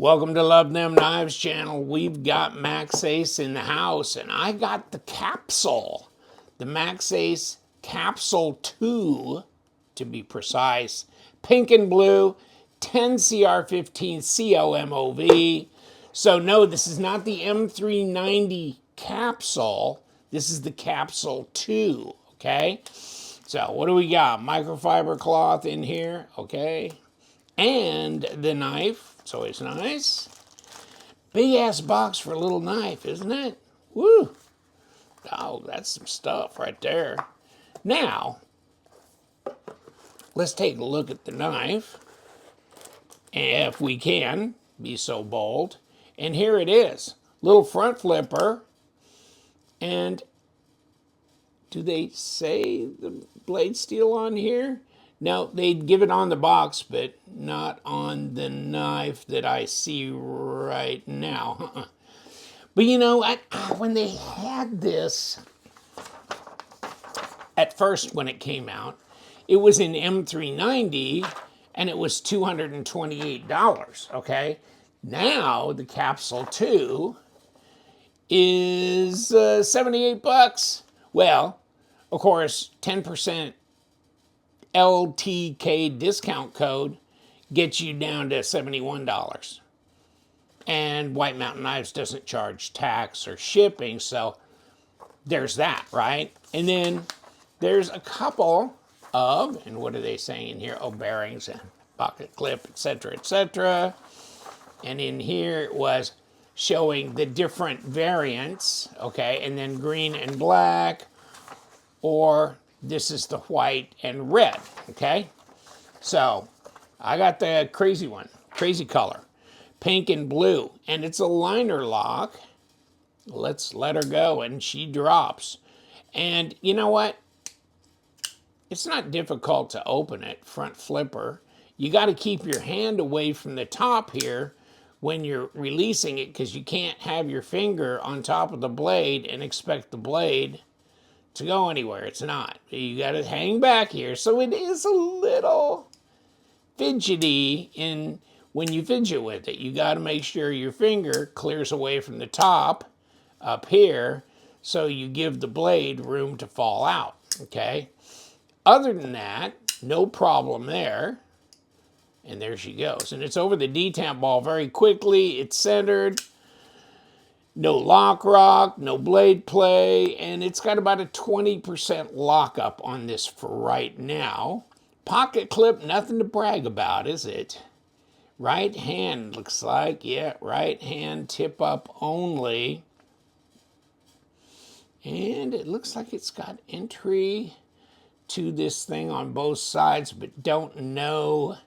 Welcome to Love Them Knives channel. We've got Maxace in the house, and I got the capsule, the Maxace Capsule II, to be precise. Pink and blue, 10CR15 COMOV. So no, this is not the M390 capsule. This is the Capsule II, okay? So what do we got? Microfiber cloth in here, okay? And the knife. It's always nice. Big ass box for a little knife, isn't it? Woo! Oh, that's some stuff right there. Now, let's take a look at the knife, if we can be so bold. And here it is. Little front flipper. And do they say the blade steel on here? No, they'd give it on the box, but not on the knife that I see right now. But you know, when they had this, at first when it came out, it was in M390 and it was $228, okay? Now the Capsule II is 78 bucks. Well, of course, 10% LTK discount code gets you down to $71. And White Mountain Knives doesn't charge tax or shipping, so there's that, right? And then there's a couple of, and what are they saying here? Oh, bearings and pocket clip, etc., etc. And in here it was showing the different variants, okay? And then green and black, or this is the white and red, okay? So I got the crazy one, crazy color, pink and blue, and it's a liner lock. Let's let her go, and she drops. And you know what? It's not difficult to open it, front flipper. You got to keep your hand away from the top here when you're releasing it, because you can't have your finger on top of the blade and expect the blade to go anywhere. It's not. You got to hang back here. So it is a little fidgety when you fidget with it. You got to make sure your finger clears away from the top up here so you give the blade room to fall out, okay? Other than that, no problem there. And there she goes. And it's over the detamp ball very quickly. It's centered. No lock rock, no blade play, and it's got about a 20% lockup on this for right now. Pocket clip, nothing to brag about, is it? Right hand looks like, yeah, right hand tip up only. And it looks like it's got entry to this thing on both sides, but don't know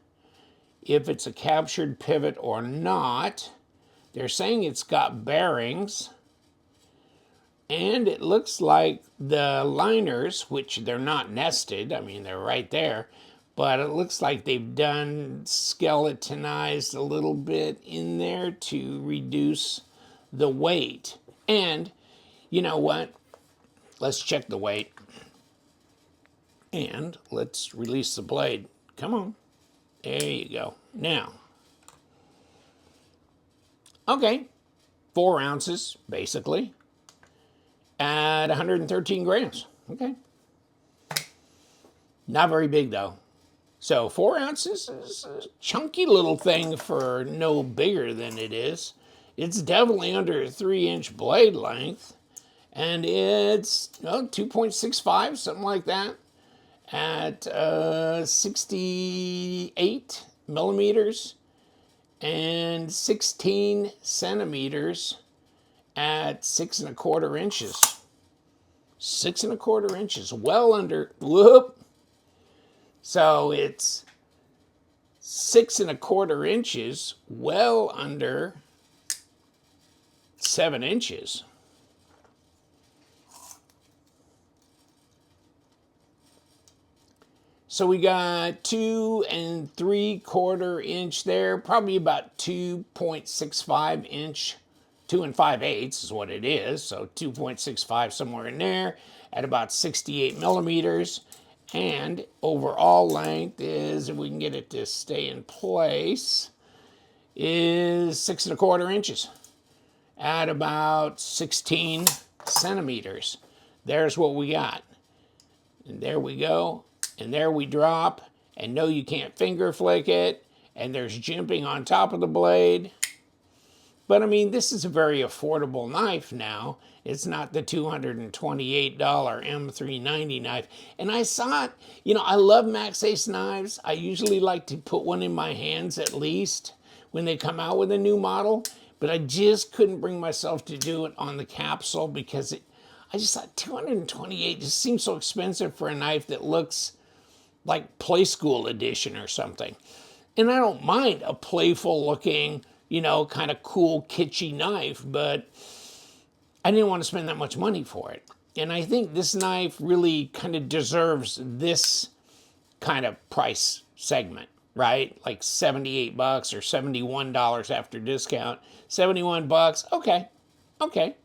if it's a captured pivot or not. They're saying it's got bearings, and it looks like the liners, which they're not nested, I mean, they're right there, but it looks like they've done skeletonized a little bit in there to reduce the weight. And you know what? Let's check the weight. And let's release the blade. Come on. There you go. Now, okay, 4 ounces, basically, at 113 grams. Okay. Not very big, though. So 4 ounces is a chunky little thing for no bigger than it is. It's definitely under a 3-inch blade length, and it's 2.65, something like that, at 68 millimeters. And 16 centimeters at 6 1/4 inches. 6 1/4 inches, well under, whoop. So it's 6 1/4 inches, well under 7 inches. So we got 2 3/4 inch there, probably about 2.65 inch, 2 5/8 is what it is. So 2.65 somewhere in there at about 68 millimeters. And overall length is, if we can get it to stay in place, is 6¼ inches at about 16 centimeters. There's what we got. And there we go. And there we drop. And no, you can't finger flick it. And there's jimping on top of the blade. But I mean, this is a very affordable knife now. It's not the $228 M390 knife. And I saw it, you know, I love Maxace knives. I usually like to put one in my hands at least when they come out with a new model. But I just couldn't bring myself to do it on the Capsule because I just thought 228 just seems so expensive for a knife that looks like Play School edition or something. And I don't mind a playful looking, you know, kind of cool, kitschy knife, but I didn't want to spend that much money for it. And I think this knife really kind of deserves this kind of price segment, right? Like 78 bucks or $71 after discount. 71 bucks, okay, okay.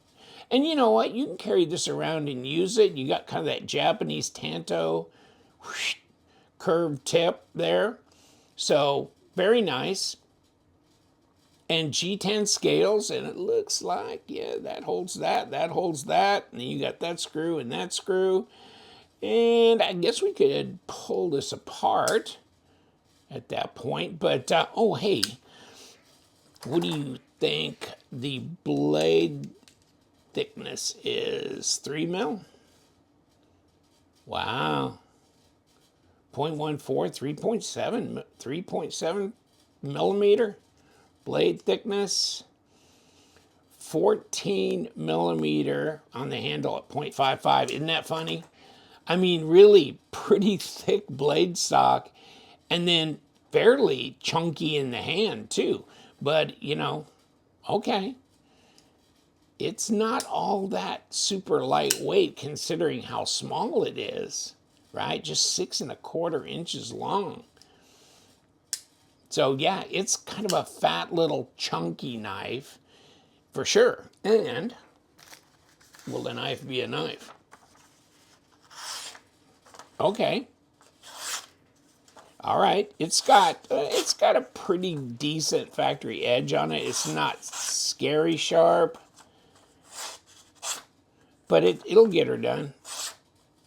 And you know what? You can carry this around and use it. You got kind of that Japanese tanto whoosh, curved tip there. So very nice. And G10 scales, and it looks like, yeah, that holds that, that holds that. And then you got that screw and that screw. And I guess we could pull this apart at that point. But, oh, hey, what do you think the blade thickness is? 3 mil? Wow. 0.14, 3.7 millimeter blade thickness. 14 millimeter on the handle at 0.55. Isn't that funny? I mean, really pretty thick blade stock, and then fairly chunky in the hand too. But, you know, okay. It's not all that super lightweight considering how small it is, right? Just 6¼ inches long. So yeah, it's kind of a fat little chunky knife for sure. And will the knife be a knife? Okay. All right, it's got a pretty decent factory edge on it. It's not scary sharp, but it'll get her done.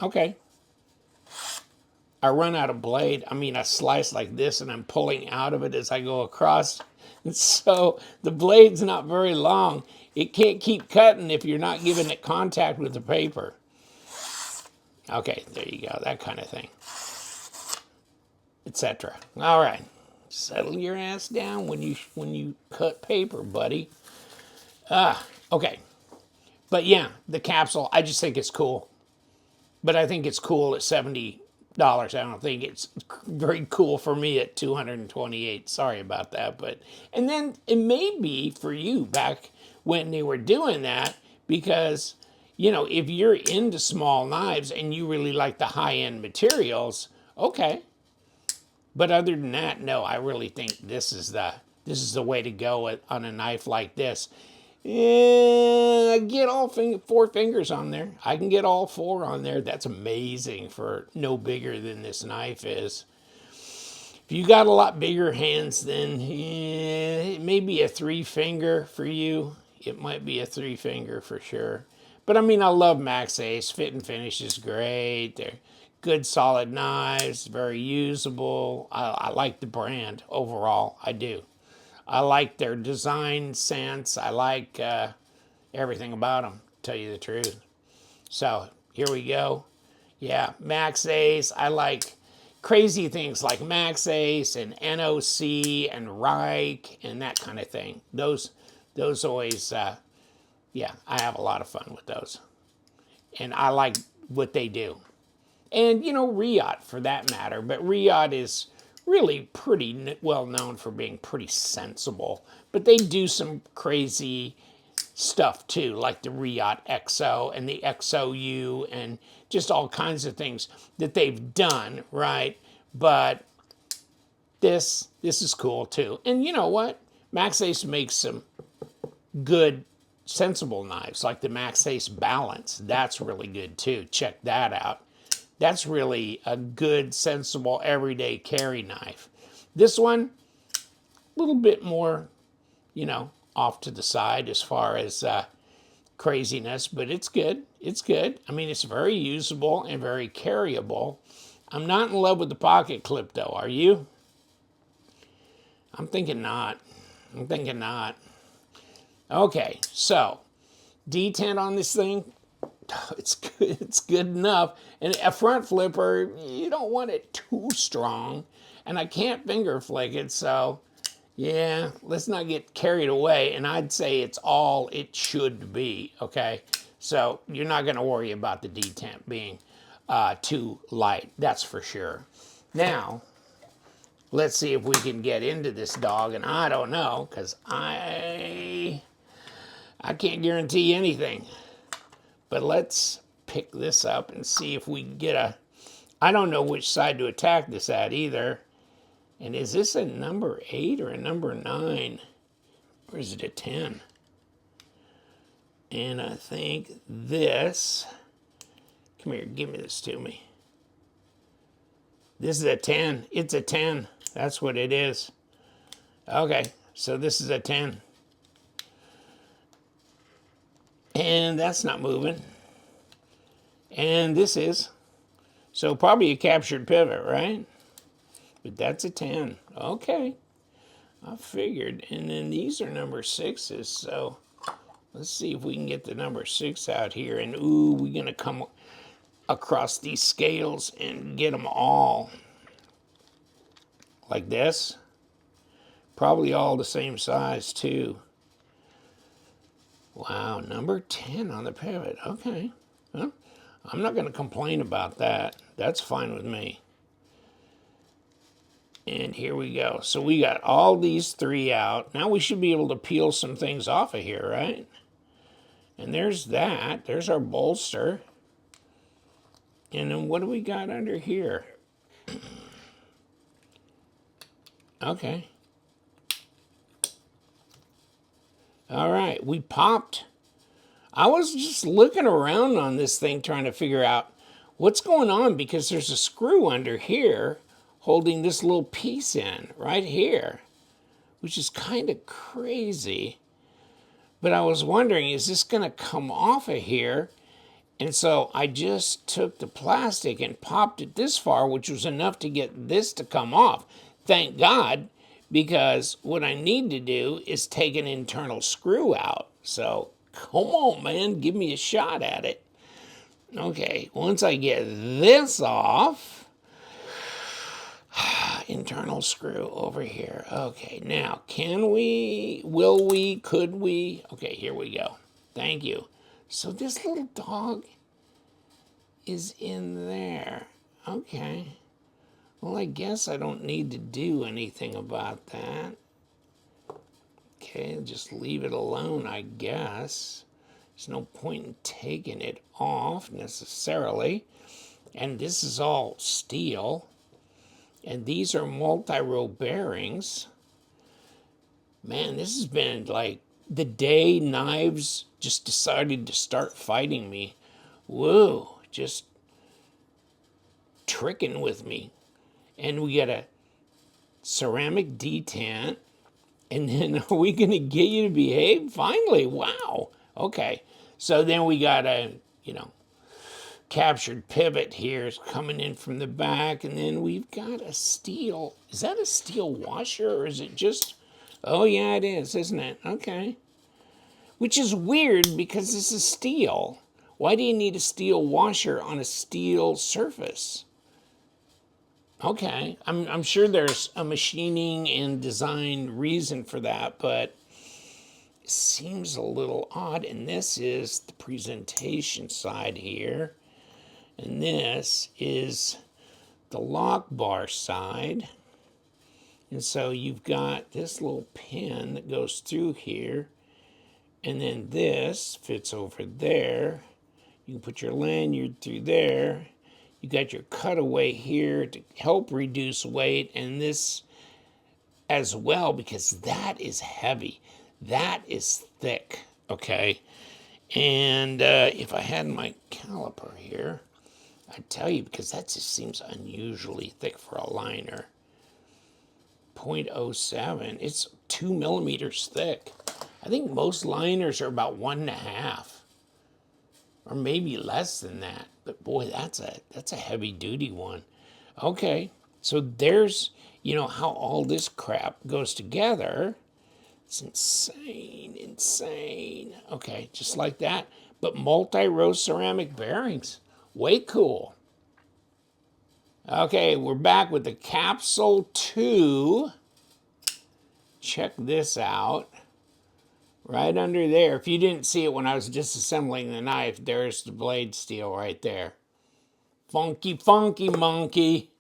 Okay. I run out of blade. I mean, I slice like this and I'm pulling out of it as I go across. And so the blade's not very long. It can't keep cutting if you're not giving it contact with the paper. Okay, there you go, that kind of thing. Etc. All right, settle your ass down when you cut paper, buddy. Okay. But yeah, the Capsule, I just think it's cool. But I think it's cool at $70. I don't think it's very cool for me at $228. Sorry about that. But and then it may be for you back when they were doing that because, you know, if you're into small knives and you really like the high-end materials, okay. But other than that, no, I really think this is the way to go on a knife like this. I get all 4 fingers on there. I can get all 4 on there. That's amazing for no bigger than this knife is. If you got a lot bigger hands, then it may be a 3 finger for you. It might be a 3 finger for sure. But I mean, I love Maxace. Fit and finish is great. They're good, solid knives, very usable. I like the brand overall. I do. I like their design sense. I like everything about them, to tell you the truth. So here we go. Yeah, Maxace. I like crazy things like Maxace and NOC and Reich and that kind of thing. Those always, yeah, I have a lot of fun with those. And I like what they do. And, you know, Riot for that matter. But Riot is really pretty well known for being pretty sensible. But they do some crazy stuff too, like the Riot XO and the XOU and just all kinds of things that they've done, right? But this is cool too. And you know what? Maxace makes some good, sensible knives, like the Maxace Balance. That's really good too. Check that out. That's really a good, sensible, everyday carry knife. This one, a little bit more you know, off to the side as far as craziness, but it's good. It's good. I mean, it's very usable and very carryable. I'm not in love with the pocket clip, though. Are you? I'm thinking not. I'm thinking not. Okay, so detent on this thing, it's good. It's good enough. And a front flipper, you don't want it too strong. And I can't finger flick it, so yeah, let's not get carried away. And I'd say it's all it should be, okay? So you're not going to worry about the detent being too light, that's for sure. Now, let's see if we can get into this dog, and I don't know, because I can't guarantee anything. But let's pick this up and see if we can get a... I don't know which side to attack this at either. And is this a number 8 or a number 9? Or is it a 10? And I think this... Come here, give me this to me. This is a 10. It's a 10. That's what it is. Okay, so this is a 10. And that's not moving. And this is. So probably a captured pivot, right? But that's a 10. Okay. I figured. And then these are number 6s. So let's see if we can get the number 6 out here. And ooh, we're going to come across these scales and get them all. Like this. Probably all the same size too. Wow, number 10 on the pivot. Okay. Well, I'm not going to complain about that. That's fine with me. And here we go. So we got all these 3 out. Now we should be able to peel some things off of here, right? And there's that. There's our bolster. And then what do we got under here? Okay. All right, we popped. I was just looking around on this thing trying to figure out what's going on, because there's a screw under here holding this little piece in right here, which is kind of crazy. But I was wondering, is this going to come off of here? And so I just took the plastic and popped it this far, which was enough to get this to come off. Thank God, because what I need to do is take an internal screw out. So come on, man, give me a shot at it. Okay, once I get this off, internal screw over here. Okay, now can we, will we, could we? Okay, here we go. Thank you. So this little dog is in there. Okay. Well, I guess I don't need to do anything about that. Okay, just leave it alone, I guess. There's no point in taking it off necessarily. And this is all steel. And these are multi-row bearings. Man, this has been like the day knives just decided to start fighting me. Whoa, just tricking with me. And we got a ceramic detent. And then are we going to get you to behave? Finally, wow. Okay, so then we got a, captured pivot here is coming in from the back. And then we've got a steel. Is that a steel washer or is it just... Oh, yeah, it is, isn't it? Okay. Which is weird because this is steel. Why do you need a steel washer on a steel surface? Okay, I'm sure there's a machining and design reason for that, but it seems a little odd. And this is the presentation side here. And this is the lock bar side. And so you've got this little pin that goes through here. And then this fits over there. You can put your lanyard through there. You got your cutaway here to help reduce weight, and this as well, because that is heavy. That is thick, okay? And if I had my caliper here, I'd tell you, because that just seems unusually thick for a liner. 0.07. It's 2 millimeters thick. I think most liners are about 1.5, or maybe less than that. But boy, that's a heavy duty one. Okay, so there's, you know, how all this crap goes together. It's insane, insane. Okay, just like that. But multi-row ceramic bearings. Way cool. Okay, we're back with the Capsule II. Check this out. Right under there. If you didn't see it when I was disassembling the knife, there's the blade steel right there. Funky, funky monkey.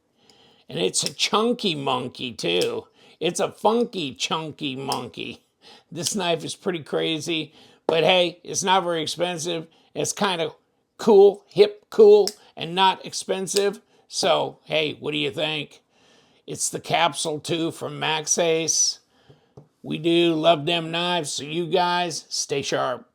And it's a chunky monkey too. It's a funky, chunky monkey. This knife is pretty crazy, but hey, it's not very expensive. It's kind of cool, hip, cool, and not expensive. So, hey, what do you think? It's the Capsule II from Maxace. We do love them knives, so you guys stay sharp.